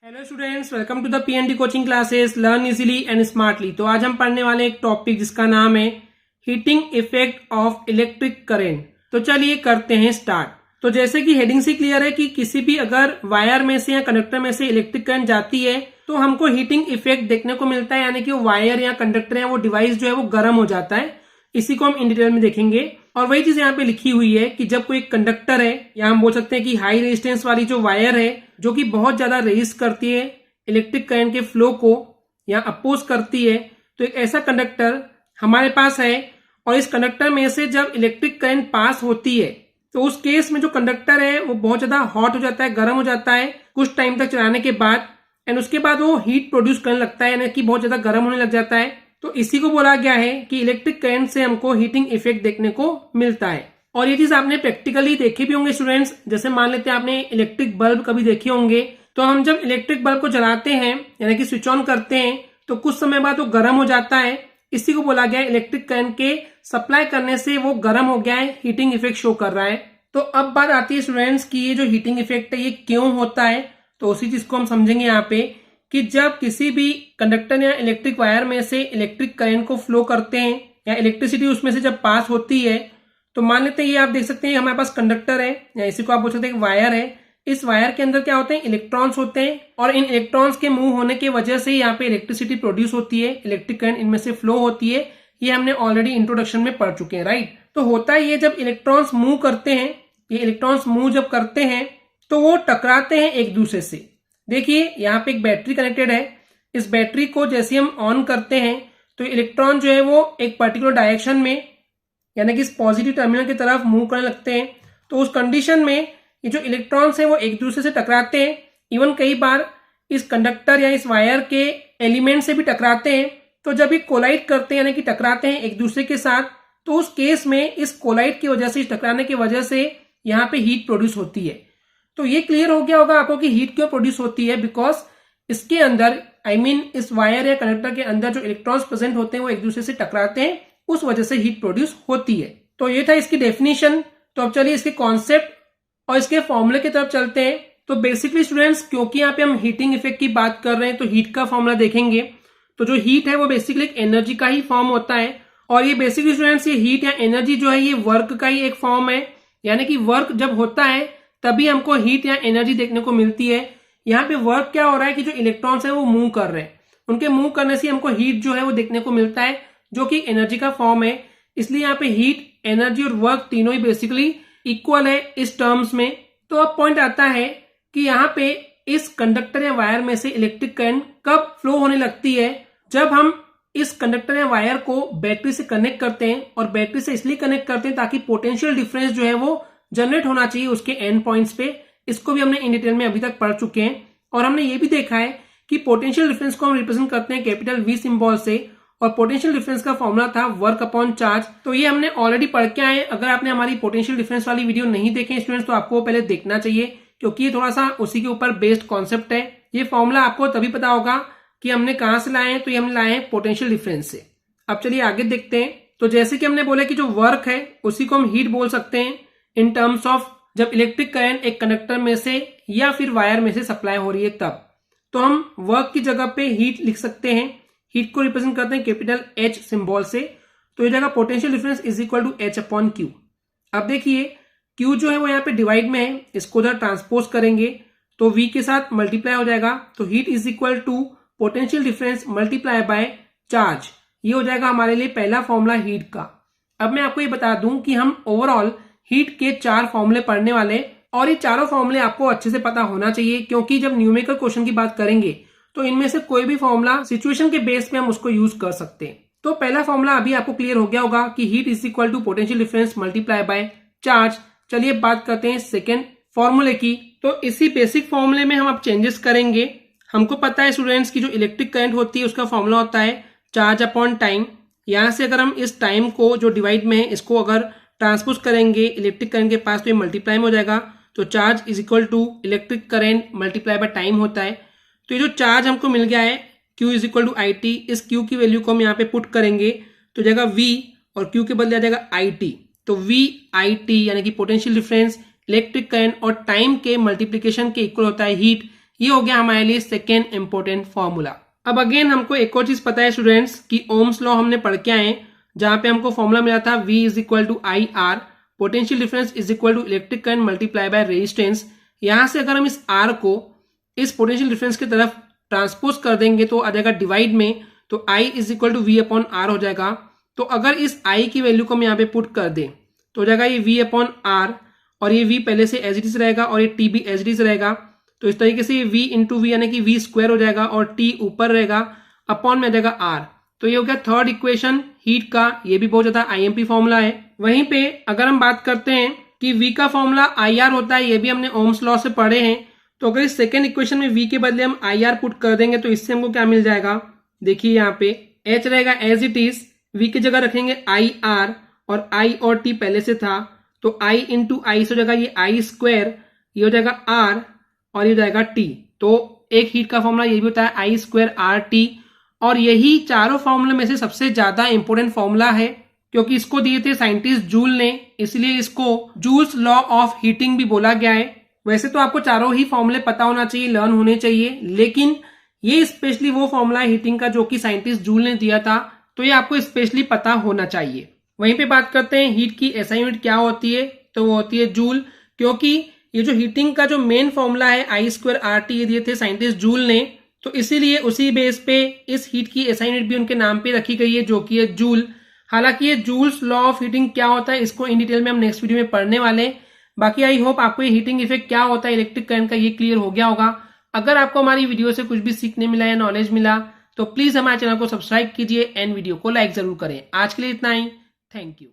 Hello students, welcome to the PND coaching classes learn easily and smartly. तो आज हम पढ़ने वाले एक टॉपिक जिसका नाम है heating effect of electric current. तो चलिए करते हैं स्टार्ट। तो जैसे कि हेडिंग से क्लियर है कि किसी भी अगर वायर में से या कंडक्टर में से इलेक्ट्रिक करंट जाती है तो हमको हीटिंग इफेक्ट देखने को मिलता है, यानी कि वो वायर या कंडक्टर या वो डिवाइस जो है वो गर्म हो जाता है। इसी को हम इन डिटेल में देखेंगे। और वही चीज यहाँ पे लिखी हुई है कि जब कोई कंडक्टर है या हम बोल सकते हैं कि हाई रेजिस्टेंस वाली जो वायर है जो कि बहुत ज्यादा रेजिस्ट करती है इलेक्ट्रिक करंट के फ्लो को या अपोज करती है, तो एक ऐसा कंडक्टर हमारे पास है और इस कंडक्टर में से जब इलेक्ट्रिक करंट पास होती है तो उस केस में जो कंडक्टर है वो बहुत ज्यादा हॉट हो जाता है, गर्म हो जाता है कुछ टाइम तक चलाने के बाद, एंड उसके बाद वो हीट प्रोड्यूस करने लगता है, यानी कि बहुत ज्यादा गर्म होने लग जाता है। तो इसी को बोला गया है कि इलेक्ट्रिक करंट से हमको हीटिंग इफेक्ट देखने को मिलता है। और ये चीज आपने प्रैक्टिकली देखे भी होंगे स्टूडेंट्स। जैसे मान लेते हैं आपने इलेक्ट्रिक बल्ब कभी देखे होंगे, तो हम जब इलेक्ट्रिक बल्ब को जलाते हैं यानी कि स्विच ऑन करते हैं तो कुछ समय बाद वो गर्म हो जाता है। इसी को बोला गया है इलेक्ट्रिक करंट के सप्लाई करने से वो गर्म हो गया है, हीटिंग इफेक्ट शो कर रहा है। तो अब बात आती है स्टूडेंट्स की ये जो हीटिंग इफेक्ट है ये क्यों होता है। तो उसी चीज को हम समझेंगे यहाँ पे कि जब किसी भी कंडक्टर या इलेक्ट्रिक वायर में से इलेक्ट्रिक करंट को फ्लो करते हैं या इलेक्ट्रिसिटी उसमें से जब पास होती है, तो मान लेते हैं ये आप देख सकते हैं हमारे पास कंडक्टर है या इसी को आप बोल सकते हैं वायर है। इस वायर के अंदर क्या होते हैं, इलेक्ट्रॉन्स होते हैं, और इन इलेक्ट्रॉन्स के मूव होने की वजह से यहाँ पे इलेक्ट्रिसिटी प्रोड्यूस होती है, इलेक्ट्रिक करंट इनमें से फ्लो होती है। ये हमने ऑलरेडी इंट्रोडक्शन में पढ़ चुके हैं, राइट। तो होता है ये जब इलेक्ट्रॉन्स मूव करते हैं, ये इलेक्ट्रॉन्स मूव जब करते हैं तो वो टकराते हैं एक दूसरे से। देखिए यहाँ पे एक बैटरी कनेक्टेड है, इस बैटरी को जैसे हम ऑन करते हैं तो इलेक्ट्रॉन जो है वो एक पर्टिकुलर डायरेक्शन में यानी कि इस पॉजिटिव टर्मिनल की तरफ मूव करने लगते हैं। तो उस कंडीशन में ये जो इलेक्ट्रॉन्स हैं वो एक दूसरे से टकराते हैं, इवन कई बार इस कंडक्टर या इस वायर के एलिमेंट से भी टकराते हैं। तो जब ये कोलाइड करते हैं यानी कि टकराते हैं एक दूसरे के साथ, तो उस केस में इस कोलाइड की वजह से, इस टकराने की वजह से यहाँ पे हीट प्रोड्यूस होती है। तो ये क्लियर हो गया होगा आपको कि हीट क्यों प्रोड्यूस होती है, बिकॉज इसके अंदर इस वायर या कंडक्टर के अंदर जो इलेक्ट्रॉन्स प्रेजेंट होते हैं वो एक दूसरे से टकराते हैं, उस वजह से हीट प्रोड्यूस होती है। तो ये था इसकी डेफिनेशन। तो अब चलिए इसके कॉन्सेप्ट और इसके फॉर्मूले की तरफ चलते हैं। तो बेसिकली स्टूडेंट्स, क्योंकि यहाँ पे हम हीटिंग इफेक्ट की बात कर रहे हैं तो हीट का फॉर्मूला देखेंगे। तो जो हीट है वो बेसिकली एक एनर्जी का ही फॉर्म होता है, और ये बेसिकली स्टूडेंट्स ये हीट या एनर्जी जो है ये वर्क का ही एक फॉर्म है, यानी कि वर्क जब होता है तभी हमको हीट या एनर्जी देखने को मिलती है। यहाँ पे वर्क क्या हो रहा है कि जो इलेक्ट्रॉन्स है वो मूव कर रहे हैं, उनके मूव करने से हमको हीट जो है वो देखने को मिलता है, जो कि एनर्जी का फॉर्म है। इसलिए यहाँ पे हीट, एनर्जी और वर्क तीनों ही बेसिकली इक्वल है इस टर्म्स में। तो अब पॉइंट आता है कि यहाँ पे इस कंडक्टर या वायर में से इलेक्ट्रिक करंट कब फ्लो होने लगती है, जब हम इस कंडक्टर या वायर को बैटरी से कनेक्ट करते हैं। और बैटरी से इसलिए कनेक्ट करते हैं ताकि पोटेंशियल डिफरेंस जो है वो जनरेट होना चाहिए उसके एंड पॉइंट्स पे। इसको भी हमने इन डिटेल में अभी तक पढ़ चुके हैं। और हमने ये भी देखा है कि पोटेंशियल डिफरेंस को हम रिप्रेजेंट करते हैं कैपिटल वी सिंबल से, और पोटेंशियल डिफरेंस का फॉर्मूला था वर्क अपॉन चार्ज। तो ये हमने ऑलरेडी पढ़ के आए। अगर आपने हमारी पोटेंशियल डिफरेंस वाली वीडियो नहीं देखे स्टूडेंट्स तो आपको पहले देखना चाहिए, क्योंकि ये थोड़ा सा उसी के ऊपर बेस्ड कॉन्सेप्ट है। ये फॉर्मूला आपको तभी पता होगा कि हमने कहां से लाए हैं। तो ये हम लाए हैं पोटेंशियल डिफरेंस से। अब चलिए आगे देखते हैं। तो जैसे कि हमने बोला कि जो वर्क है उसी को हम हीट बोल सकते हैं इन टर्म्स ऑफ जब इलेक्ट्रिक करंट एक कंडक्टर में से या फिर वायर में से सप्लाई हो रही है तब। तो हम वर्क की जगह पे हीट लिख सकते हैं। हीट को रिप्रेजेंट करते हैं कैपिटल एच सिंबल से। तो ये जगह potential difference is equal to H upon Q. अब देखिए क्यू जो है वो यहाँ पे डिवाइड में है, इसको उधर ट्रांसपोज करेंगे तो वी के साथ मल्टीप्लाई हो जाएगा। तो heat is equal to potential difference multiply by charge. ये हो जाएगा हमारे लिए पहला फॉर्मूला हीट का। अब मैं आपको ये बता दूं कि हम ओवरऑल हीट के 4 फॉर्मूले पढ़ने वाले, और ये चारों फॉर्मूले आपको अच्छे से पता होना चाहिए, क्योंकि जब न्यूमेरिकल क्वेश्चन की बात करेंगे तो इनमें से कोई भी फॉर्मूला सिचुएशन के बेस पे हम उसको यूज कर सकते हैं। तो पहला फॉर्मूला अभी आपको क्लियर हो गया होगा कि heat is equal to potential difference multiply by charge. चलिए बात करते हैं सेकेंड फॉर्मूले की। तो इसी बेसिक फॉर्मूले में हम अब चेंजेस करेंगे। हमको पता है स्टूडेंट्स की जो इलेक्ट्रिक करंट होती है उसका फॉर्मूला होता है चार्ज अपॉन टाइम। यहां से अगर हम इस टाइम को जो डिवाइड में है इसको अगर ट्रांसपोज करेंगे इलेक्ट्रिक करंट के पास तो ये मल्टीप्लाई में हो जाएगा। तो charge is equal to electric current multiply by time होता है। तो ये जो चार्ज हमको मिल गया है Q is equal to I T, इस Q की वैल्यू को हम यहाँ पे पुट करेंगे तो जाएगा V और Q के बदले आ जाएगा आई टी। तो V आई टी यानी कि पोटेंशियल डिफरेंस इलेक्ट्रिक करंट और टाइम के मल्टीप्लीकेशन के इक्वल होता है हीट। ये हो गया हमारे लिए सेकेंड इंपॉर्टेंट फॉर्मूला। अब अगेन हमको एक और चीज पता है स्टूडेंट्स कि ओम्स लॉ हमने पढ़ के आए, जहां पे हमको फॉर्मूला मिला था V is equal to I R, potential difference is equal to electric current multiply by resistance. यहां से अगर हम इस R को इस पोटेंशियल डिफरेंस की तरफ ट्रांसपोज कर देंगे तो आ जाएगा डिवाइड में, तो I is equal to V upon R हो जाएगा। तो अगर इस I की वैल्यू को हम यहाँ पे पुट कर दें तो हो जाएगा ये V अपॉन R, और ये V पहले से एज इट इज रहेगा और ये T भी एज इट इज रहेगा। तो इस तरीके से ये V इंटू वी यानी कि V स्क्वायर हो जाएगा और T ऊपर रहेगा, अपॉन में आ जाएगा R। तो ये हो गया थर्ड इक्वेशन हीट का, ये भी बहुत ज्यादा IMP फॉर्मूला है। वहीं पे अगर हम बात करते हैं कि V का फॉर्मूला IR होता है, ये भी हमने ओम्स लॉ से पढ़े हैं। तो अगर इस सेकेंड इक्वेशन में V के बदले हम IR पुट कर देंगे तो इससे हमको क्या मिल जाएगा, देखिए यहाँ पे H रहेगा एज इट इज, V की जगह रखेंगे IR और I और T पहले से था, तो I इंटू आई से हो जाएगा ये I स्क्वायर, ये हो जाएगा R और ये हो जाएगा T। तो एक हीट का फॉर्मूला ये भी होता है I स्क्वायर RT, और यही चारों फॉर्मूले में से सबसे ज्यादा इंपॉर्टेंट फॉर्मूला है क्योंकि इसको दिए थे साइंटिस्ट जूल ने, इसलिए इसको जूल्स लॉ ऑफ हीटिंग भी बोला गया है। वैसे तो आपको चारों ही फॉर्मूले पता होना चाहिए, लर्न होने चाहिए, लेकिन ये स्पेशली वो फॉर्मूला है हीटिंग का जो कि साइंटिस्ट जूल ने दिया था, तो ये आपको स्पेशली पता होना चाहिए। वहीं पे बात करते हैं हीट की एसआई यूनिट क्या होती है, तो वो होती है जूल, क्योंकि ये जो हीटिंग का जो मेन फॉर्मूला है I स्क्वायर RT ये दिए थे साइंटिस्ट जूल ने, तो इसीलिए उसी बेस पे इस हीट की एसआई यूनिट भी उनके नाम पे रखी गई है जो कि है जूल। हालांकि ये जूल्स लॉ ऑफ हीटिंग क्या होता है इसको इन डिटेल में हम नेक्स्ट वीडियो में पढ़ने वाले हैं। बाकी आई होप आपको ये हीटिंग इफेक्ट क्या होता है इलेक्ट्रिक करंट का ये क्लियर हो गया होगा। अगर आपको हमारी वीडियो से कुछ भी सीखने मिला या नॉलेज मिला तो प्लीज हमारे चैनल को सब्सक्राइब कीजिए एंड वीडियो को लाइक जरूर करें। आज के लिए इतना ही, थैंक यू।